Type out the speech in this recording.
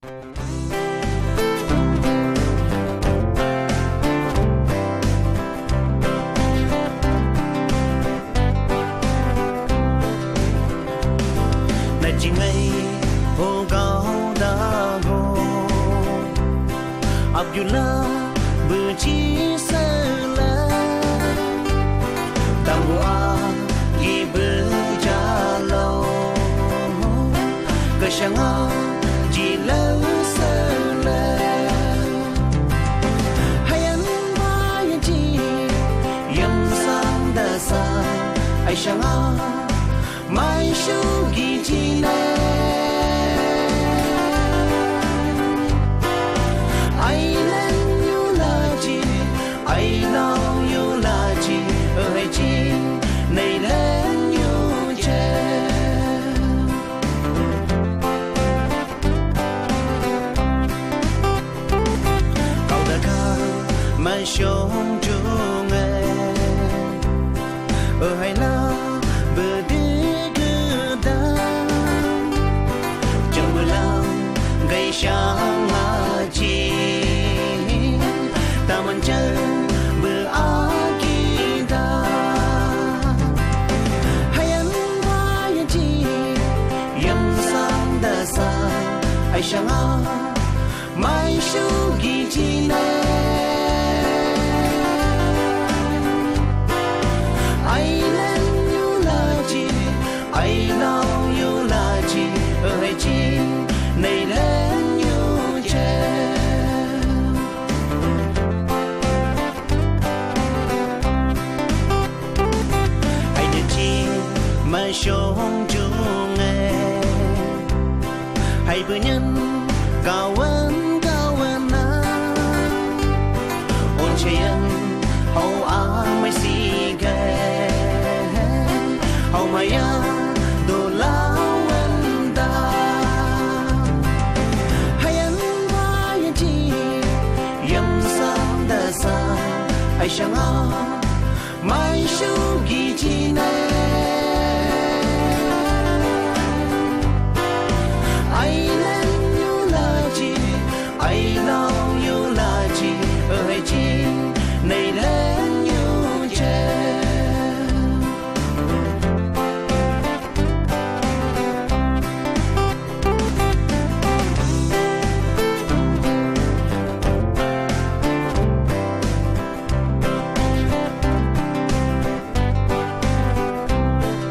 chỉ ngay hồ cao đã go Abdullah bự chi sơ la tam hoa ghi bự cha lâu cái sáng ao chỉ lâu sơ la hay anh vai chi yam sang da sa ai sáng ao mai shu ghi chi na ai lên you là chi ai nào you là chi ở hay chi này lên you che cậu đã ca mai sông chung em ở hay nào bờ đi sáng chi ta mình chơi bữa aki ta hay anh vai chi yam sang da sa ai sáng ao mai shu gi chi na ai lên you là chi ai nào you là chi ở hay chi này lên mai sông chung em hay bữa nhân cao